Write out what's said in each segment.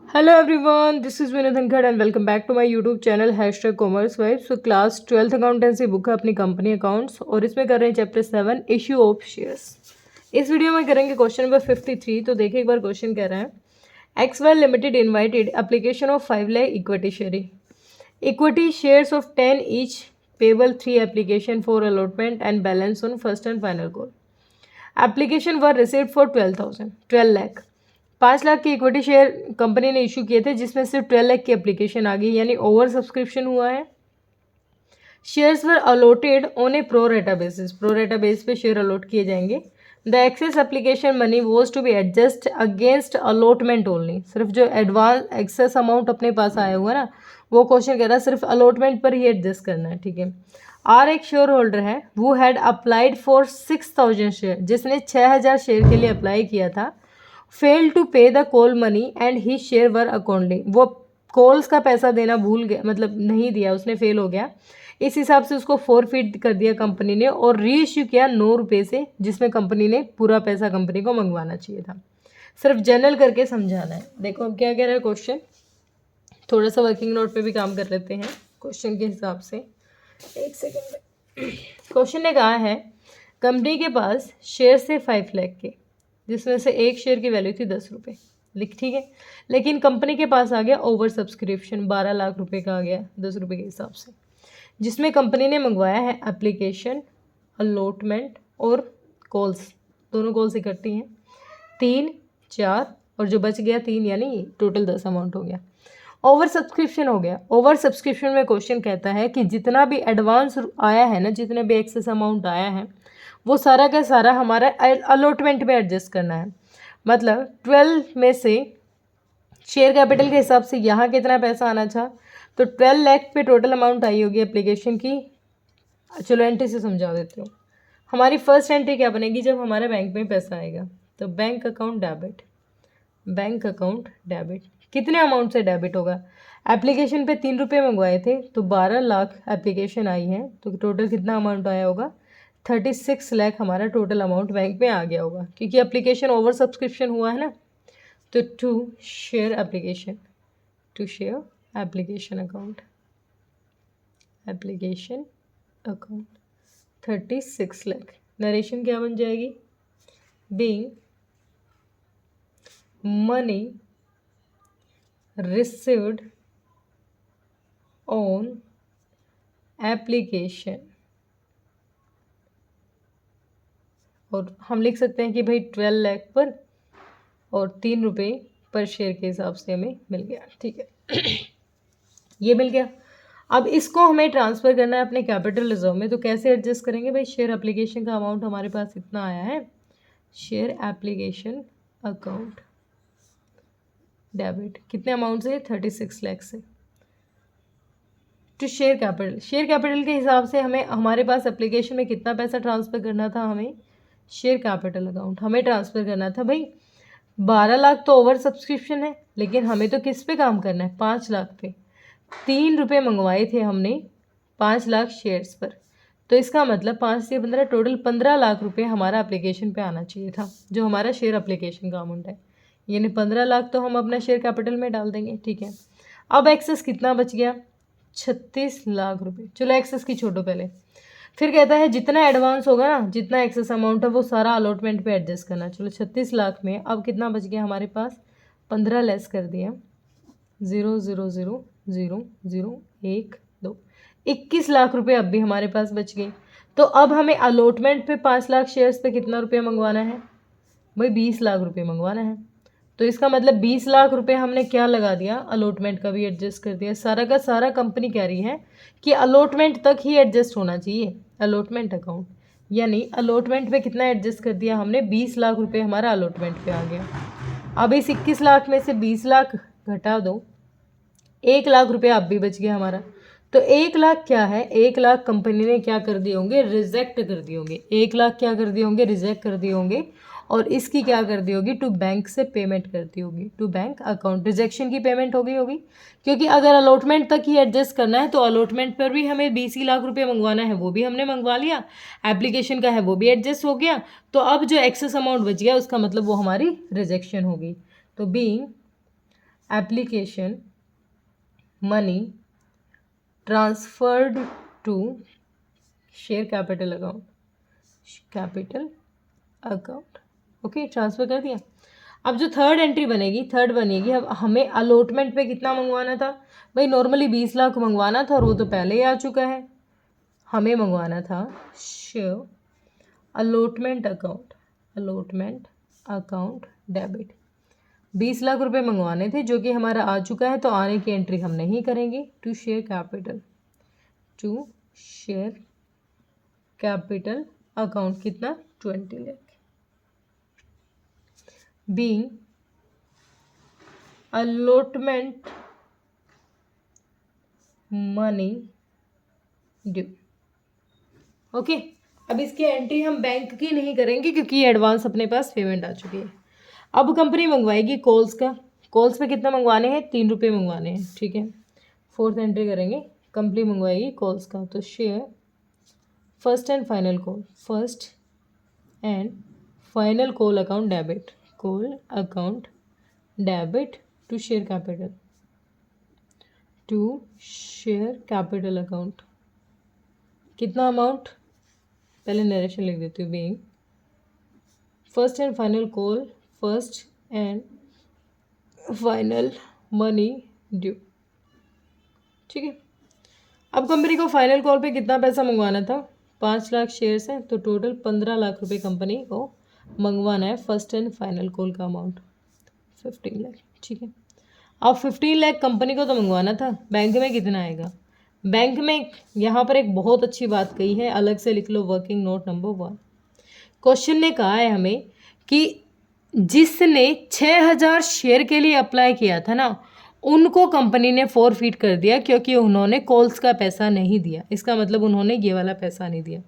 Hello everyone, this is Vinay Dhankad and welcome back to my YouTube channel #commerce vibe। So class 12th accountancy book है अपनी company accounts और इसमें कर रहे हैं chapter 7 issue of shares. इस video में करेंगे क्वेश्चन नंबर 53। तो देखिए एक बार क्वेश्चन कह रहा है X Y limited invited application of 5 lakh equity sharing equity shares of 10 each payable 3 application for allotment and balance on first and final call. Application were received for 12 lakh. 5 lakh के equity share company ने issue किए थे जिसमें सिर्फ 12 लाख की application आ गई, यानी over subscription हुआ है। Shares were allotted on a pro rata basis, pro rata base पे शेयर अलॉट किए जाएंगे। The excess application money was to be adjust against allotment only. सिर्फ जो एडवांस एक्सेस अमाउंट अपने पास आया हुआ ना, वो क्वेश्चन कह रहा है सिर्फ अलॉटमेंट पर ही एडजस्ट करना है, ठीक है। आर एक शेयर होल्डर है, वो हैड अप्लाइड फॉर 6000 शेयर, जिसने 6000 शेयर के लिए अप्लाई किया था। Fail to pay the call money and he share were अकाउंटली, वो कॉल्स का पैसा देना भूल गया, मतलब नहीं दिया उसने, फेल हो गया। इस हिसाब से उसको फॉरफिट कर दिया कंपनी ने और री इश्यू किया 9 रुपये से, जिसमें कंपनी ने पूरा पैसा कंपनी को मंगवाना चाहिए था। सिर्फ जनरल करके समझाना है। देखो अब क्या कह रहा है क्वेश्चन, थोड़ा सा वर्किंग नोट पे भी काम कर लेते हैं क्वेश्चन के हिसाब से। एक सेकेंड। क्वेश्चन ने कहा है कंपनी के पास शेयर से 5 लाख के, जिसमें से एक शेयर की वैल्यू थी 10 रुपये, ठीक है। लेकिन कंपनी के पास आ गया ओवर सब्सक्रिप्शन, 12 लाख रुपए का आ गया 10 रुपये के हिसाब से, जिसमें कंपनी ने मंगवाया है एप्लीकेशन, अलॉटमेंट और कॉल्स, दोनों कॉल्स इकट्ठी हैं 3, 4 और जो बच गया 3, यानी टोटल 10 अमाउंट हो गया। ओवर सब्सक्रिप्शन हो गया। ओवर सब्सक्रिप्शन में क्वेश्चन कहता है कि जितना भी एडवांस आया है ना, जितने भी एक्सेस अमाउंट आया है, वो सारा का सारा हमारा अलॉटमेंट में एडजस्ट करना है। मतलब 12 में से शेयर कैपिटल के हिसाब से यहाँ कितना पैसा आना था, तो 12 लाख पे टोटल अमाउंट आई होगी एप्लीकेशन की। चलो एंट्री से समझा देती हूँ। हमारी फर्स्ट एंट्री क्या बनेगी, जब हमारे बैंक में पैसा आएगा तो bank account debit, bank account debit. कितने अमाउंट से डेबिट होगा, एप्लीकेशन पे 3 रुपये मंगवाए थे तो 12 लाख एप्लीकेशन आई है, तो टोटल कितना अमाउंट आया होगा, 36 लाख हमारा टोटल अमाउंट बैंक में आ गया होगा, क्योंकि एप्लीकेशन ओवर सब्सक्रिप्शन हुआ है ना। तो to share application, to share application account, application account 36 lakh. Narration क्या बन जाएगी, being money received on application, और हम लिख सकते हैं कि भाई 12 लाख पर और 3 रुपये पर शेयर के हिसाब से हमें मिल गया, ठीक है। ये मिल गया। अब इसको हमें ट्रांसफ़र करना है अपने कैपिटल रिजर्व में, तो कैसे एडजस्ट करेंगे भाई, शेयर एप्लीकेशन का अमाउंट हमारे पास इतना आया है, शेयर एप्लीकेशन अकाउंट डेबिट, कितने अमाउंट से, 36 लाख से, to share capital. Share capital के हिसाब से हमें हमारे पास एप्लीकेशन में कितना पैसा ट्रांसफ़र करना था, हमें शेयर कैपिटल अकाउंट हमें ट्रांसफ़र करना था भाई 12 लाख। तो ओवर सब्सक्रिप्शन है, लेकिन हमें तो किस पे काम करना है, 5 लाख पे। 3 रुपये मंगवाए थे हमने 5 लाख शेयर्स पर, तो इसका मतलब 5 से 15, टोटल 15 लाख रुपए हमारा एप्लीकेशन पे आना चाहिए था, जो हमारा शेयर एप्लीकेशन का अमाउंट है। यानी 15 लाख तो हम अपना शेयर कैपिटल में डाल देंगे, ठीक है। अब एक्सेस कितना बच गया, 36 लाख रुपए। चलो एक्सेस की छोड़ो पहले, फिर कहता है जितना एडवांस होगा ना, जितना एक्सेस अमाउंट है वो सारा अलॉटमेंट पे एडजस्ट करना। चलो 36 लाख में अब कितना बच गया हमारे पास, 15 लेस कर दिया, 0 0 0 0 0 1 2, 21 लाख रुपए अब भी हमारे पास बच गए। तो अब हमें अलॉटमेंट पे 5 लाख शेयर्स पे कितना रुपये मंगवाना है भाई, 20 लाख रुपये मंगवाना है। तो इसका मतलब 20 लाख रुपए हमने क्या लगा दिया, अलॉटमेंट का भी एडजस्ट कर दिया। सारा का सारा कंपनी कह रही है कि अलॉटमेंट तक ही एडजस्ट होना चाहिए, अलॉटमेंट अकाउंट, यानी अलॉटमेंट पे कितना एडजस्ट कर दिया हमने, 20 लाख रुपए हमारा अलॉटमेंट पे आ गया। अब इस 21 लाख में से 20 लाख घटा दो, 1 लाख रुपये अब भी बच गया हमारा। तो 1 लाख क्या है, 1 लाख कंपनी ने क्या कर दिए होंगे, रिजेक्ट कर दिए होंगे। 1 लाख क्या कर दिए होंगे, रिजेक्ट कर दिए होंगे, और इसकी क्या कर दी होगी, टू बैंक से पेमेंट करती होगी, टू बैंक अकाउंट, रिजेक्शन की पेमेंट हो गई होगी। क्योंकि अगर अलॉटमेंट तक ही एडजस्ट करना है तो अलॉटमेंट पर भी हमें 20 ही लाख रुपये मंगवाना है, वो भी हमने मंगवा लिया, एप्लीकेशन का है वो भी एडजस्ट हो गया। तो अब जो एक्सेस अमाउंट बच गया उसका मतलब वो हमारी रिजेक्शन होगी। तो being application money transferred to share capital account okay, transfer कर दिया। अब जो थर्ड एंट्री बनेगी, थर्ड बनेगी, अब हमें अलॉटमेंट पे कितना मंगवाना था भाई, नॉर्मली 20 लाख मंगवाना था और वो तो पहले ही आ चुका है। हमें मंगवाना था share allotment account debit, 20 lakh रुपए मंगवाने थे जो कि हमारा आ चुका है, तो आने की एंट्री हम नहीं करेंगे। टू शेयर कैपिटल अकाउंट कितना 20 lakh being allotment money due. Okay, अब इसकी एंट्री हम बैंक की नहीं करेंगे क्योंकि एडवांस अपने पास पेमेंट आ चुकी है। अब कंपनी मंगवाएगी कॉल्स का, कॉल्स पे कितना मंगवाने हैं, 3 रुपये मंगवाने हैं, ठीक है। फोर्थ एंट्री करेंगे, कंपनी मंगवाएगी कॉल्स का, तो share first and final call account debit to share capital account. कितना अमाउंट, पहले नरेशन लिख देती हूँ, being first and final money due, ठीक है। अब कंपनी को फाइनल कॉल पे कितना पैसा मंगवाना था, 5 लाख शेयर्स हैं, तो टोटल 15 लाख रुपए कंपनी को मंगवाना है। फर्स्ट एंड फाइनल कॉल का अमाउंट 15 लाख, ठीक है। अब 15 लाख कंपनी को तो मंगवाना था, बैंक में कितना आएगा, बैंक में यहाँ पर एक बहुत अच्छी बात कही है, अलग से लिख लो, वर्किंग नोट नंबर 1। क्वेश्चन ने कहा है हमें कि जिसने 6000 शेयर के लिए अप्लाई किया था ना, उनको कंपनी ने फॉरफिट कर दिया क्योंकि उन्होंने कॉल्स का पैसा नहीं दिया। इसका मतलब उन्होंने ये वाला पैसा नहीं दिया।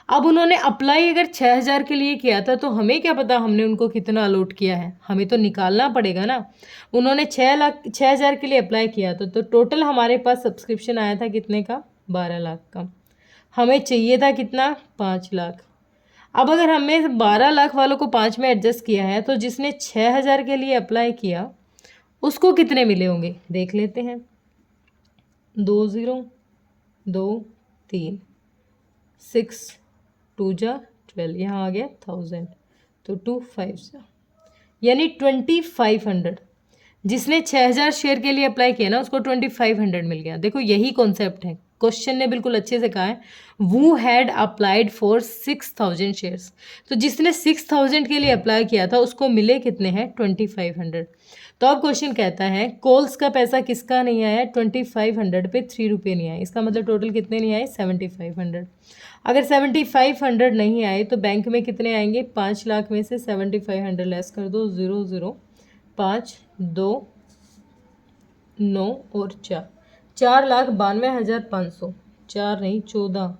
अब उन्होंने अप्लाई अगर 6000 के लिए किया था, तो हमें क्या पता हमने उनको कितना अलॉट किया है, हमें तो निकालना पड़ेगा ना। उन्होंने 6000 के लिए अप्लाई किया था, तो टोटल हमारे पास सब्सक्रिप्शन आया था कितने का, 12 लाख का। हमें चाहिए था कितना, 5 लाख। अब अगर हमें 12 लाख वालों को 5 में एडजस्ट किया है, तो जिसने 6000 के लिए अप्लाई किया उसको कितने मिले होंगे, देख लेते हैं। 2 0 2 3 6 2 जा 12, यहाँ आ गया 1000, तो 2 5 जा, यानी 2500। जिसने 6000 शेयर के लिए अप्लाई किया ना, उसको 2500 मिल गया। देखो यही कॉन्सेप्ट है, क्वेश्चन ने बिल्कुल अच्छे से कहा है, वो हैड अप्लाइड फॉर 6000 शेयर्स। तो जिसने 6000 के लिए अप्लाई किया था उसको मिले कितने हैं, 2500। तो अब क्वेश्चन कहता है कॉल्स का पैसा किसका नहीं आया, 2500 पे 3 रुपये नहीं आए। इसका मतलब टोटल कितने नहीं आए, 7500। अगर 7500 नहीं आए तो बैंक में कितने आएंगे, 5 लाख में से 7500 लेस कर दो, 0 0 5 2 9 और 4,92,500, 4 नहीं 14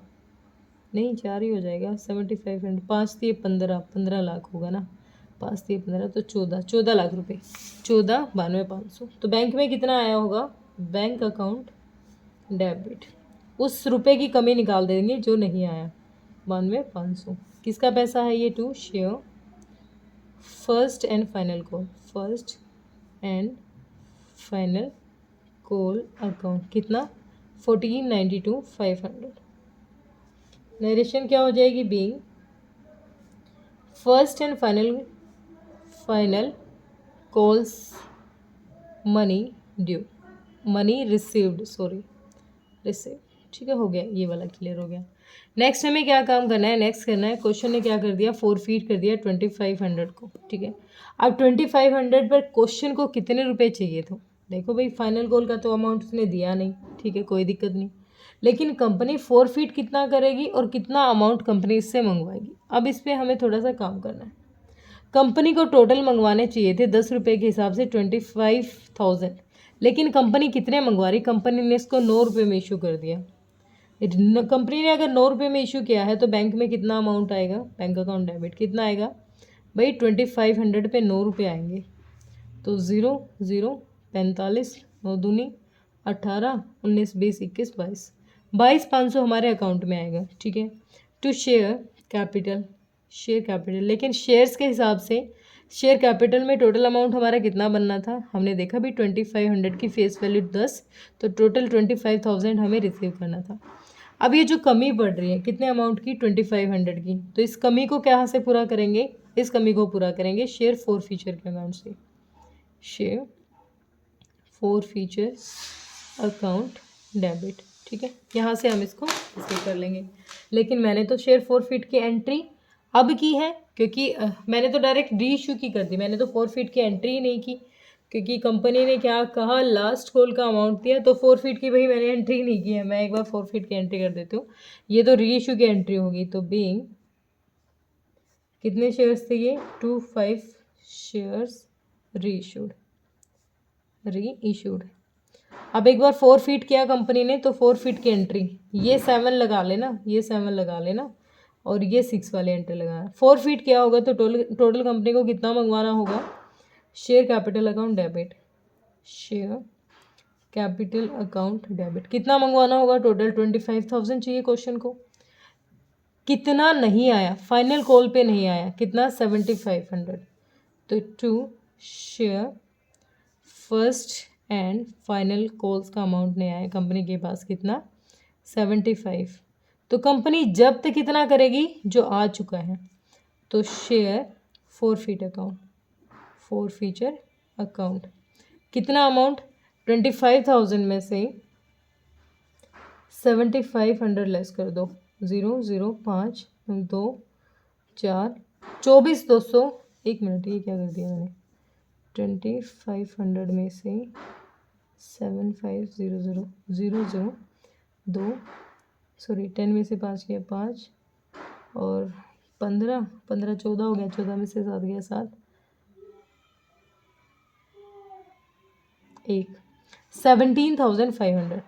नहीं 4 ही हो जाएगा, 7500, 5 दिए 15 लाख होगा ना, 5 दिए 15 तो 14 लाख रुपए, 14,92,500। तो बैंक में कितना आया होगा, बैंक अकाउंट डेबिट, उस रुपए की कमी निकाल देंगे जो नहीं आया, 92,500। किसका पैसा है ये, to share first and final call account, कितना 1492,500। नरेशन क्या हो जाएगी, being first and final calls money due, money received, ठीक है, हो गया, ये वाला क्लियर हो गया। नेक्स्ट हमें क्या काम करना है, नेक्स्ट करना है, क्वेश्चन ने क्या कर दिया, फॉरफिट कर दिया 2500 को, ठीक है। अब 2500 पर क्वेश्चन को कितने रुपए चाहिए थे, देखो भाई फाइनल कॉल का तो अमाउंट उसने दिया नहीं, ठीक है, कोई दिक्कत नहीं, लेकिन कंपनी फॉरफिट कितना करेगी और कितना अमाउंट कंपनी इससे मंगवाएगी। अब इस पर हमें थोड़ा सा काम करना है। कंपनी को टोटल मंगवाने चाहिए थे 10 रुपये के हिसाब से 25,000, लेकिन कंपनी कितने मंगवा रही, कंपनी ने इसको 9 रुपये में इशू कर दिया। कंपनी ने अगर 9 रुपये में इशू किया है तो बैंक में कितना अमाउंट आएगा, बैंक अकाउंट डेबिट कितना आएगा भाई, 2500 पे 9 रुपये आएंगे, तो 0 0 45 9 दूनी 18 19 20 21 22,500 हमारे अकाउंट में आएगा, ठीक है। टू शेयर कैपिटल, लेकिन शेयर्स के हिसाब से शेयर कैपिटल में टोटल अमाउंट हमारा कितना बनना था, हमने देखा भी 2500 की फेस वैल्यू 10, तो टोटल 25,000 हमें रिसीव करना था। अब ये जो कमी बढ़ रही है कितने अमाउंट की, 2500 की, तो इस कमी को क्या से पूरा करेंगे, इस कमी को पूरा करेंगे शेयर फॉर फ्यूचर के अकाउंट से। Share forfeiture account debit, ठीक है, यहाँ से हम इसको रिसीव कर लेंगे। लेकिन मैंने तो शेयर फॉरफिट की एंट्री अब की है, क्योंकि मैंने तो डायरेक्ट री इशू की कर दी, मैंने तो फॉरफिट की एंट्री ही नहीं की, क्योंकि कंपनी ने क्या कहा, लास्ट कॉल का अमाउंट दिया, तो फॉरफिट की भाई मैंने एंट्री नहीं की है। मैं एक बार फॉरफिट की एंट्री कर देती हूँ, ये तो री इशू की एंट्री होगी। तो बीइंग कितने शेयर्स थे ये, 25 शेयर्स री इशूड। अब एक बार 4 फीट किया कंपनी ने, तो 4 फीट की एंट्री, ये 7 लगा लेना, ये 7 लगा लेना, और ये 6 वाली एंट्री लगाना। 4 फीट क्या होगा, तो टोटल कंपनी को कितना मंगवाना होगा, share capital account debit, share capital account debit कितना मंगवाना होगा, टोटल 25,000 चाहिए क्वेश्चन को। कितना नहीं आया, फाइनल कॉल पे नहीं आया, कितना, 7500, तो to share first and final calls का अमाउंट नहीं आया कंपनी के पास, कितना, 75। तो कंपनी जब्त कितना करेगी, जो आ चुका है, तो share forfeit account, forfeiture account, कितना अमाउंट, 25,000 में से 7500 लेस कर दो, 0 0 5 2 4 24 200, एक मिनट ये क्या कर दिया मैंने, 2500 में से 7500 0 0 2, सॉरी 10 में से 5 गया 5, और 15 15 14 हो गया, 14 में से 7 गया 7, 1 17,500,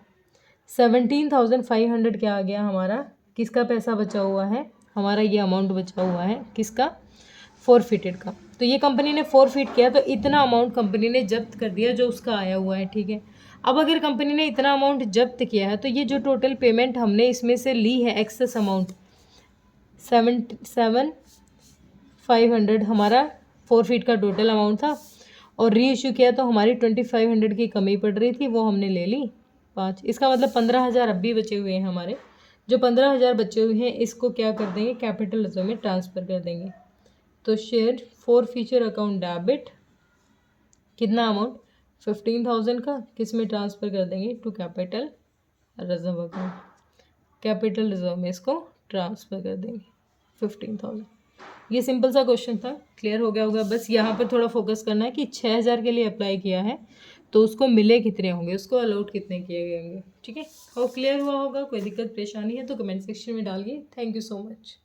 17,500 क्या आ गया हमारा, किसका पैसा बचा हुआ है, हमारा ये अमाउंट बचा हुआ है, किसका, फॉरफिटेड का। तो ये कंपनी ने फॉरफिट किया, तो इतना अमाउंट कंपनी ने जब्त कर दिया जो उसका आया हुआ है, ठीक है। अब अगर कंपनी ने इतना अमाउंट जब्त किया है, तो ये जो टोटल पेमेंट हमने इसमें से ली है, एक्सेस अमाउंट 7,500 हमारा फॉरफिट का टोटल अमाउंट था, और री इशू किया तो हमारी 2500 की कमी पड़ रही थी, वो हमने ले ली 5। इसका मतलब 15,000 अब भी बचे हुए हैं हमारे। जो 15,000 बचे हुए हैं, इसको क्या कर देंगे, कैपिटल रिजर्व में ट्रांसफ़र कर देंगे। तो share forfeiture account debit, कितना अमाउंट, 15,000 का किस में ट्रांसफ़र कर देंगे, to capital reserve account, capital reserve में इसको ट्रांसफ़र कर देंगे 15,000। ये सिंपल सा क्वेश्चन था, क्लियर हो गया होगा। बस यहाँ पर थोड़ा फोकस करना है कि 6,000 के लिए अप्लाई किया है, तो उसको मिले कितने होंगे, उसको अलॉट कितने किए गए होंगे, ठीक है। और क्लियर हुआ होगा, कोई दिक्कत परेशानी है तो कमेंट सेक्शन में डालिए। Thank you so much.